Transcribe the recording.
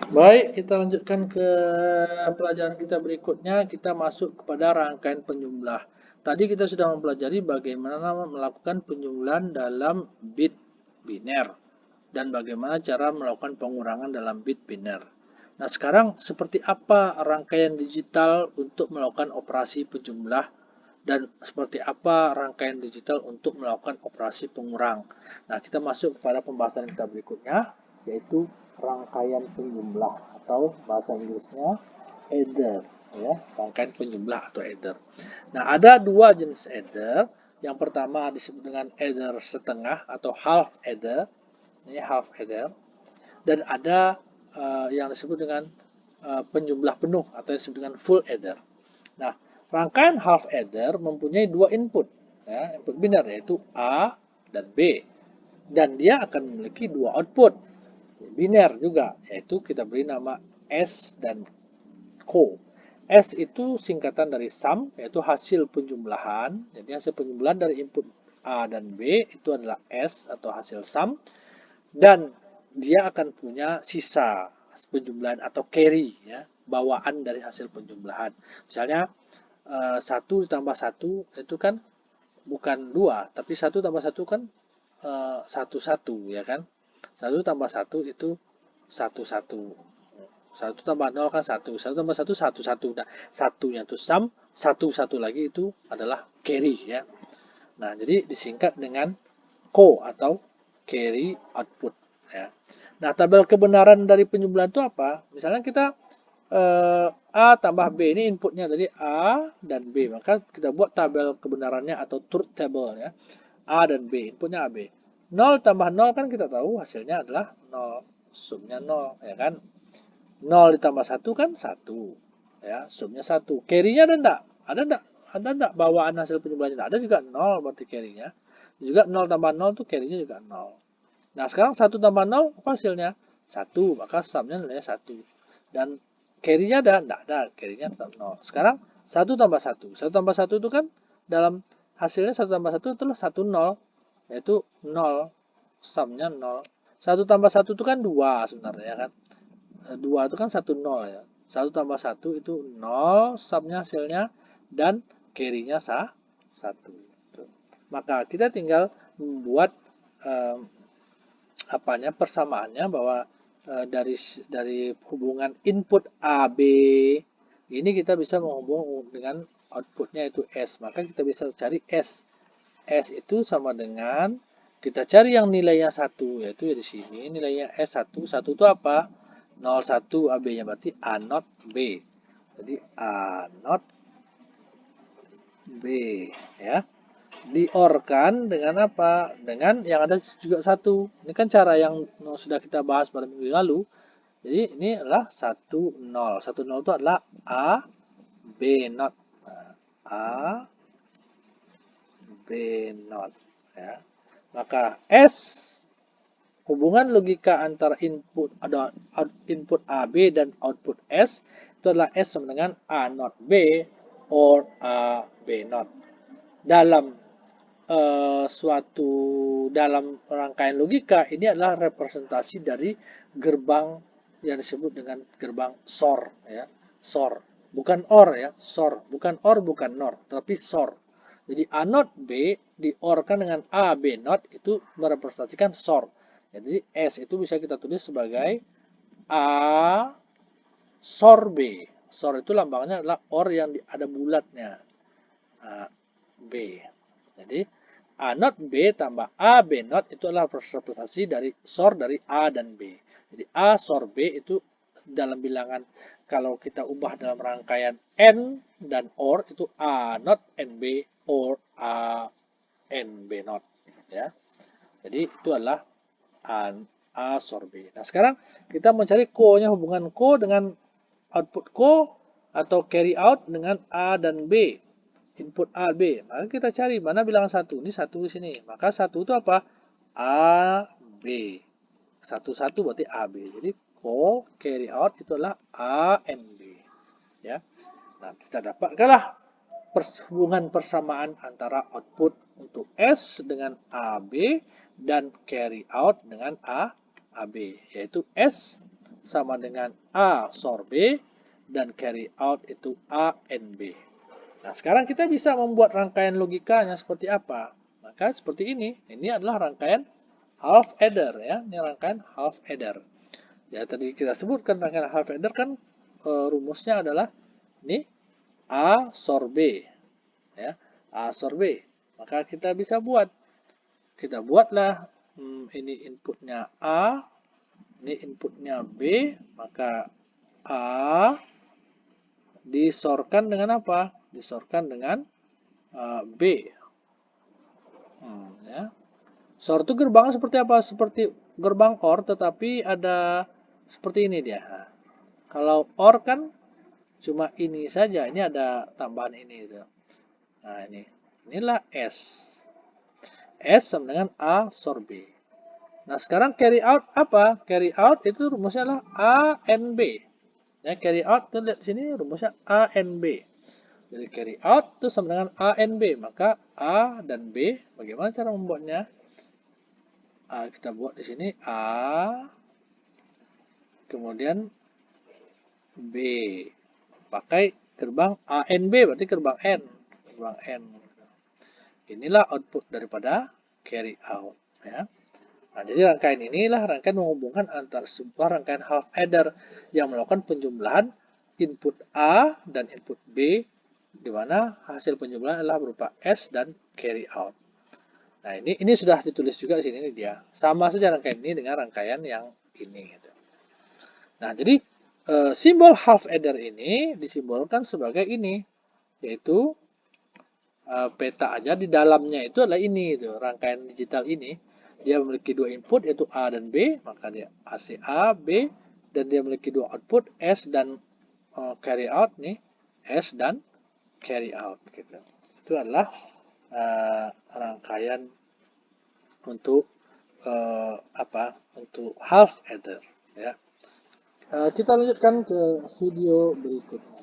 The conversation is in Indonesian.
Baik, kita lanjutkan ke pelajaran kita berikutnya. Kita masuk kepada rangkaian penjumlah. Tadi kita sudah mempelajari bagaimana melakukan penjumlahan dalam bit biner dan bagaimana cara melakukan pengurangan dalam bit biner. Nah, sekarang seperti apa rangkaian digital untuk melakukan operasi penjumlah dan seperti apa rangkaian digital untuk melakukan operasi pengurang. Nah, kita masuk kepada pembahasan kita berikutnya, yaitu rangkaian penjumlah atau bahasa Inggrisnya adder, ya, rangkaian penjumlah atau adder. Nah, ada dua jenis adder. Yang pertama disebut dengan adder setengah atau half adder. Ini half adder. Dan ada yang disebut dengan penjumlah penuh atau yang disebut dengan full adder. Nah, rangkaian half adder mempunyai dua input, ya, input biner yaitu A dan B, dan dia akan memiliki dua output biner juga, yaitu kita beri nama S dan Co. S itu singkatan dari sum, yaitu hasil penjumlahan. Jadi hasil penjumlahan dari input A dan B itu adalah S atau hasil sum, dan dia akan punya sisa penjumlahan atau carry, ya, bawaan dari hasil penjumlahan. Misalnya 1 ditambah 1 itu kan bukan 2, tapi 1 tambah 1 kan 1, 1, ya kan. 1 tambah 1 itu 1, 1. 1 tambah 0 kan 1. 1 tambah 1, 1, 1. Nah, satunya itu sum, 1, 1 lagi itu adalah carry, ya. Nah, jadi disingkat dengan CO atau carry output, ya. Nah, tabel kebenaran dari penjumlahan itu apa? Misalnya kita A tambah B, ini inputnya tadi A dan B, maka kita buat tabel kebenarannya atau truth table, ya. A dan B, inputnya A, B. 0 tambah 0 kan kita tahu hasilnya adalah 0, sumnya 0, ya kan. 0 ditambah 1 kan 1, ya, sumnya 1. Carry-nya ada enggak? Ada enggak? Ada enggak bawaan hasil penjumlahannya? Ada juga 0 berarti carry-nya. Juga 0 tambah 0 tuh carry-nya juga 0. Nah, sekarang 1 tambah 0 apa hasilnya? 1, maka sumnya nilainya 1. Dan carry-nya ada? Enggak ada, carry-nya tetap 0. Sekarang 1 tambah 1. 1 tambah 1 itu kan dalam hasilnya 1 tambah 1 itulah 1 0, yaitu 0, sumnya 0. 1 tambah 1 itu kan 2 sebenarnya kan. 2 itu kan 1 0, ya. 1 tambah 1 itu 0, sumnya hasilnya, dan carry-nya 1. Maka kita tinggal membuat eh, apanya persamaannya bahwa dari hubungan input A B ini kita bisa menghubung dengan outputnya itu S. Maka kita bisa cari S. S itu sama dengan kita cari yang nilainya 1, yaitu di sini nilainya S1. 1 itu apa? 01 AB-nya berarti A not B. Jadi A not B, ya. Diorkan dengan apa? Dengan yang ada juga 1. Ini kan cara yang sudah kita bahas pada minggu lalu. Jadi ini adalah 1 0. 1 0 itu adalah A B not. A B not, ya. Maka S, hubungan logika antara input A B dan output S itu adalah S sama dengan A not B or A B not. Dalam dalam rangkaian logika ini adalah representasi dari gerbang yang disebut dengan gerbang SOR, ya. SOR, bukan OR, ya. SOR, bukan OR, bukan NOR, tapi SOR. Jadi A not B diorkan dengan A B not itu merepresentasikan SOR. Jadi S itu bisa kita tulis sebagai A SOR B. SOR itu lambangnya adalah OR yang ada bulatnya. A B. Jadi A not B tambah A B not itu adalah representasi dari SOR dari A dan B. Jadi A SOR B itu dalam bilangan, kalau kita ubah dalam rangkaian N dan OR itu A not NB or A NB not, ya. Jadi itu adalah A SOR B. Nah, sekarang kita mencari CO-nya, hubungan CO dengan output CO atau carry out dengan A dan B. Input A, B. Maka kita cari mana bilangan 1. Ini 1 di sini. Maka 1 itu apa? A, B. 1, 1 berarti A, B. Jadi carry out itu adalah A and B. Ya. Nah, kita dapatkanlah hubungan persamaan antara output untuk S dengan AB dan carry out dengan AB, yaitu S sama dengan A SOR B, dan carry out itu A and B. Nah, sekarang kita bisa membuat rangkaian logikanya seperti apa? Maka seperti ini. Ini adalah rangkaian half adder ya. Ini rangkaian half adder. Ya, tadi kita sebutkan rangkaian half adder kan rumusnya adalah ini A SOR B ya. A SOR B. Maka kita bisa buat. Kita buatlah ini inputnya A, ini inputnya B, maka A disorkan dengan apa? Disorkan dengan B. Ya. SOR itu gerbangnya seperti apa? Seperti gerbang OR, tetapi ada seperti ini dia. Nah, kalau OR kan cuma ini saja, ini ada tambahan ini. Gitu. Nah, inilah S. S sama dengan A SOR B. Nah, sekarang carry out apa? Carry out itu rumusnya adalah A and B. Ya, carry out tuh lihat di sini rumusnya A and B. Jadi carry out itu sama dengan A and B. Maka A dan B, bagaimana cara membuatnya? Kita buat di sini A, kemudian B. Pakai gerbang A and B, berarti gerbang N. Gerbang N. Inilah output daripada carry out. Ya. Nah, jadi rangkaian inilah rangkaian menghubungkan antara sebuah rangkaian half adder yang melakukan penjumlahan input A dan input B, di mana hasil penjumlahan adalah berupa S dan carry out. Nah, ini sudah ditulis juga di sini ini dia. Sama saja rangkaian ini dengan rangkaian yang ini. Gitu. Nah, jadi simbol half adder ini disimbolkan sebagai ini, yaitu peta aja di dalamnya itu adalah ini, itu rangkaian digital ini. Dia memiliki dua input yaitu A dan B, maka dia A, B, dan dia memiliki dua output S dan carry out nih, S dan carry out gitu. Itu adalah rangkaian untuk untuk half adder ya. Kita lanjutkan ke video berikutnya.